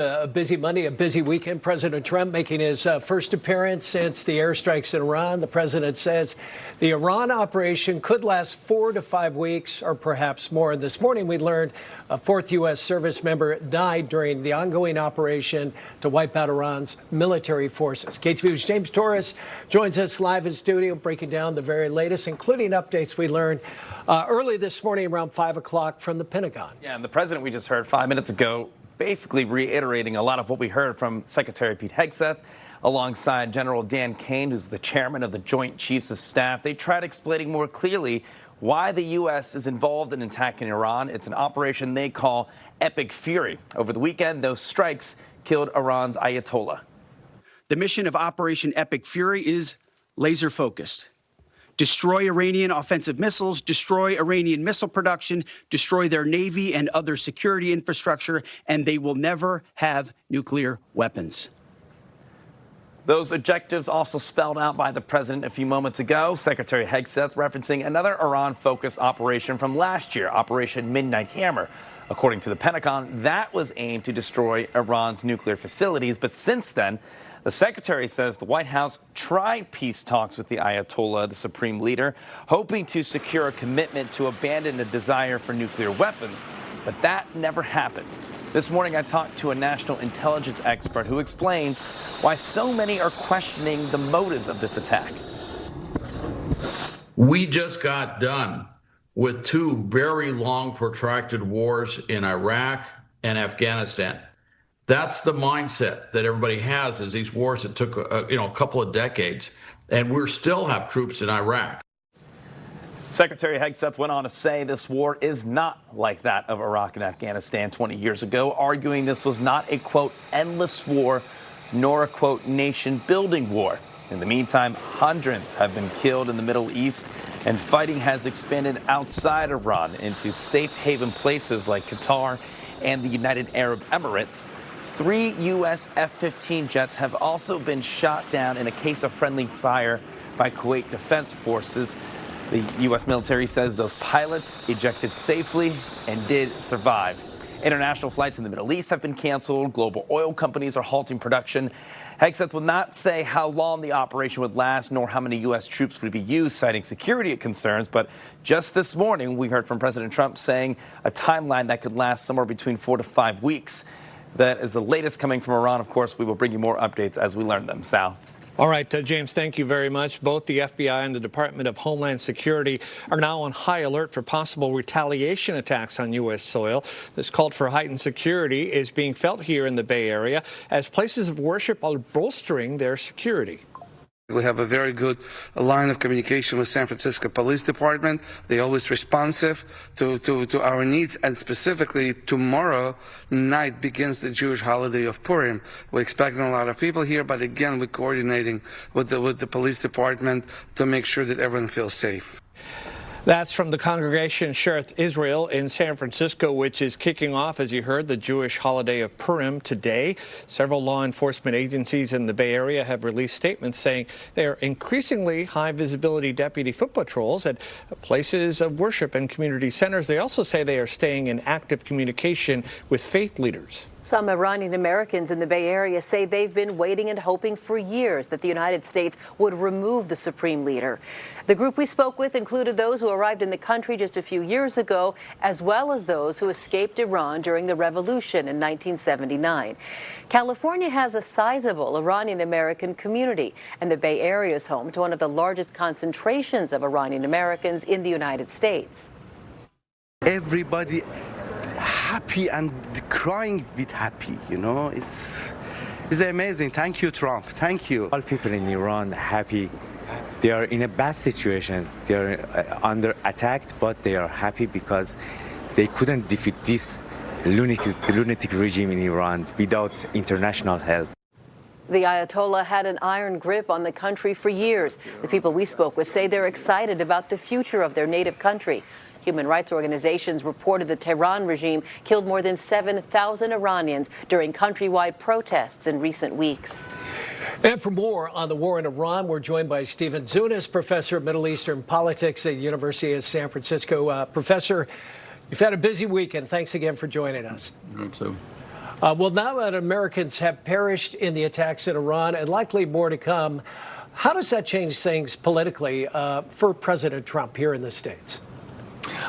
A busy Monday, a busy weekend. President Trump making his first appearance since the airstrikes in Iran. The president says the Iran operation could last 4 to 5 weeks or perhaps more. This morning, we learned a fourth U.S. service member died during the ongoing operation to wipe out Iran's military forces. KTVU's James Torres joins us live in studio, breaking down the very latest, including updates we learned early this morning around 5 o'clock from the Pentagon. Yeah, and the president we just heard 5 minutes ago basically reiterating a lot of what we heard from Secretary Pete Hegseth alongside General Dan Kane, who's the chairman of the Joint Chiefs of Staff. They tried explaining more clearly why the U.S. is involved in attacking Iran. It's an operation they call Epic Fury. Over the weekend, those strikes killed Iran's Ayatollah. The mission of Operation Epic Fury is laser focused. Destroy Iranian offensive missiles, destroy Iranian missile production, destroy their navy and other security infrastructure, and they will never have nuclear weapons. Those objectives also spelled out by the president a few moments ago. Secretary Hegseth referencing another Iran-focused operation from last year, Operation Midnight Hammer. According to the Pentagon, that was aimed to destroy Iran's nuclear facilities. But since then, the secretary says the White House tried peace talks with the Ayatollah, the supreme leader, hoping to secure a commitment to abandon a desire for nuclear weapons. But that never happened. This morning, I talked to a national intelligence expert who explains why so many are questioning the motives of this attack. We just got done with two very long, protracted wars in Iraq and Afghanistan. That's the mindset that everybody has, is these wars that took a couple of decades, and we still have troops in Iraq. Secretary Hegseth went on to say this war is not like that of Iraq and Afghanistan 20 years ago, arguing this was not a, quote, endless war, nor a, quote, nation-building war. In the meantime, hundreds have been killed in the Middle East, and fighting has expanded outside Iran into safe haven places like Qatar and the United Arab Emirates. 3 U.S. F-15 jets have also been shot down in a case of friendly fire by Kuwait Defense Forces. The U.S. military says those pilots ejected safely and did survive. International flights in the Middle East have been canceled. Global oil companies are halting production. Hegseth will not say how long the operation would last, nor how many U.S. troops would be used, citing security concerns. But just this morning, we heard from President Trump saying a timeline that could last somewhere between 4 to 5 weeks. That is the latest coming from Iran. Of course, we will bring you more updates as we learn them. Sal. All right, James, thank you very much. Both the FBI and the Department of Homeland Security are now on high alert for possible retaliation attacks on U.S. soil. This call for heightened security is being felt here in the Bay Area as places of worship are bolstering their security. We have a very good line of communication with San Francisco Police Department. They're always responsive to our needs, and specifically tomorrow night begins the Jewish holiday of Purim. We're expecting a lot of people here, but again, we're coordinating with the police department to make sure that everyone feels safe. That's from the Congregation Shearith Israel in San Francisco, which is kicking off, as you heard, the Jewish holiday of Purim today. Several law enforcement agencies in the Bay Area have released statements saying they are increasingly high-visibility deputy foot patrols at places of worship and community centers. They also say they are staying in active communication with faith leaders. Some Iranian Americans in the Bay Area say they've been waiting and hoping for years that the United States would remove the supreme leader. The group we spoke with included those who arrived in the country just a few years ago, as well as those who escaped Iran during the revolution in 1979. California has a sizable Iranian American community, and the Bay Area is home to one of the largest concentrations of Iranian Americans in the United States. Everybody happy and crying with happy, it's amazing. Thank you, Trump. Thank you. All people in Iran happy. They are in a bad situation. They are under attack, but they are happy because they couldn't defeat this lunatic regime in Iran without international help. The Ayatollah had an iron grip on the country for years. The people we spoke with say they're excited about the future of their native country. Human rights organizations reported the Tehran regime killed more than 7,000 Iranians during countrywide protests in recent weeks. And for more on the war in Iran, we're joined by Stephen Zunis, professor of Middle Eastern politics at the University of San Francisco. Professor, you've had a busy weekend. Thanks again for joining us. I hope so. Well, now that Americans have perished in the attacks in Iran and likely more to come, how does that change things politically for President Trump here in the States?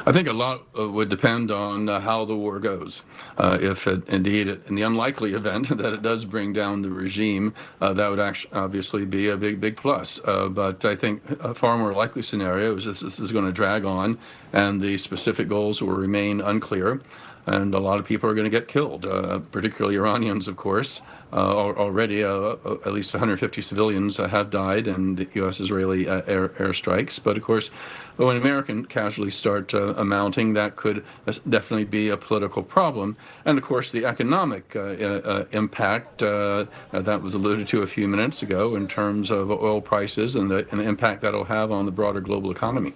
I think a lot would depend on how the war goes. If indeed, in the unlikely event that it does bring down the regime, that would obviously be a big plus. But I think a far more likely scenario is this is going to drag on, and the specific goals will remain unclear. And a lot of people are going to get killed, particularly Iranians, of course. Already, at least 150 civilians have died in the U.S.-Israeli airstrikes. But of course, when American casualties start mounting, that could definitely be a political problem. And of course, the economic impact that was alluded to a few minutes ago in terms of oil prices and the impact that'll have on the broader global economy.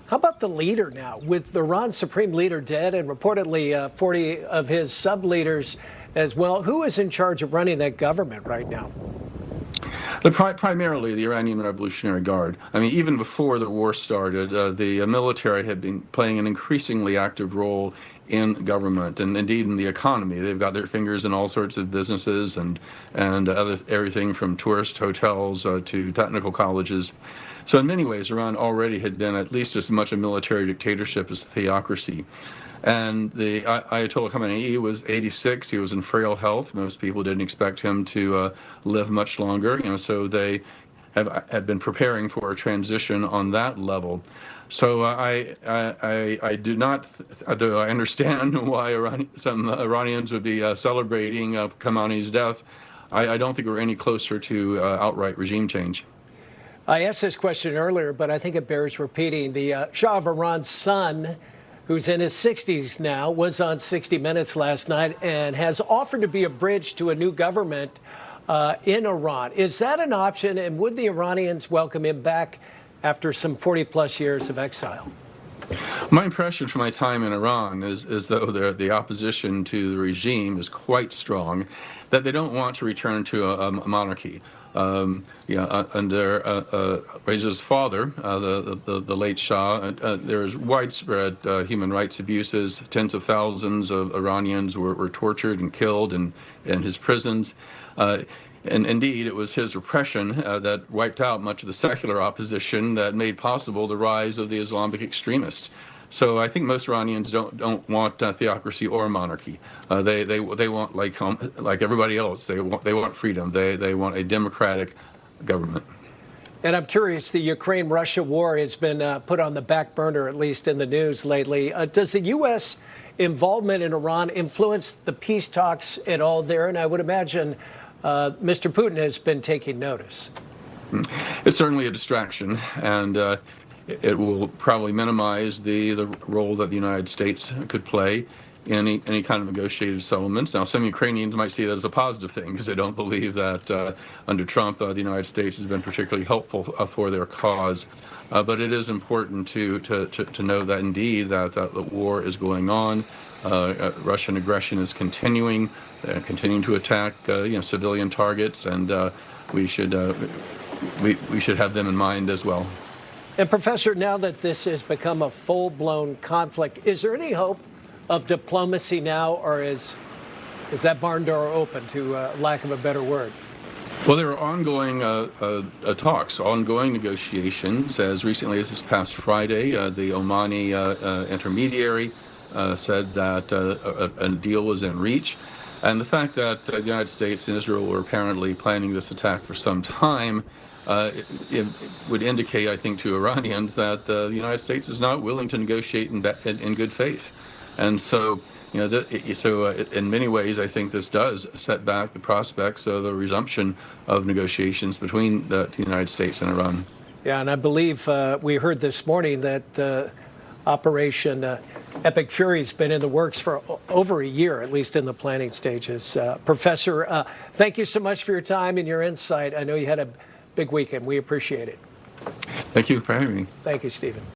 How about the leader now? With Iran's supreme leader dead and reportedly 40 of his sub-leaders as well, who is in charge of running that government right now? Primarily the Iranian Revolutionary Guard. I mean, even before the war started, the military had been playing an increasingly active role in government and indeed in the economy. They've got their fingers in all sorts of businesses and everything from tourist hotels to technical colleges. So in many ways, Iran already had been at least as much a military dictatorship as a theocracy. And the Ayatollah Khamenei was 86. He was in frail health. Most people didn't expect him to live much longer. So they had been preparing for a transition on that level. So I do not, though I understand why some Iranians would be celebrating Khamenei's death, I don't think we're any closer to outright regime change. I asked this question earlier, but I think it bears repeating. The Shah of Iran's son, who's in his 60s now, was on 60 Minutes last night and has offered to be a bridge to a new government in Iran. Is that an option, and would the Iranians welcome him back after some 40-plus years of exile? My impression from my time in Iran is though the opposition to the regime is quite strong, that they don't want to return to a monarchy. Under Reza's father, the late Shah, there was widespread human rights abuses. Tens of thousands of Iranians were tortured and killed in his prisons. And indeed, it was his repression that wiped out much of the secular opposition that made possible the rise of the Islamic extremists. So I think most Iranians don't want theocracy or monarchy. They want, like everybody else, they want freedom. They want a democratic government. And I'm curious, the Ukraine-Russia war has been put on the back burner, at least in the news lately. Does the U.S. involvement in Iran influence the peace talks at all there? And I would imagine Mr. Putin has been taking notice. It's certainly a distraction, and it will probably minimize the role that the United States could play in any kind of negotiated settlements. Now, some Ukrainians might see it as a positive thing because they don't believe that under Trump, the United States has been particularly helpful for their cause. But it is important to know that indeed that the war is going on. Russian aggression is continuing to attack civilian targets, and we should have them in mind as well. And Professor, now that this has become a full-blown conflict, is there any hope of diplomacy now, or is that barn door open, to lack of a better word? Well, there are ongoing talks, ongoing negotiations. As recently as this past Friday, the Omani intermediary said that a deal was in reach. And the fact that the United States and Israel were apparently planning this attack for some time it would indicate, I think, to Iranians that the United States is not willing to negotiate in good faith. And so, in many ways, I think this does set back the prospects of the resumption of negotiations between the United States and Iran. Yeah, and I believe we heard this morning that Operation Epic Fury has been in the works for over a year, at least in the planning stages. Professor, thank you so much for your time and your insight. I know you had a big weekend. We appreciate it. Thank you for having me. Thank you, Stephen.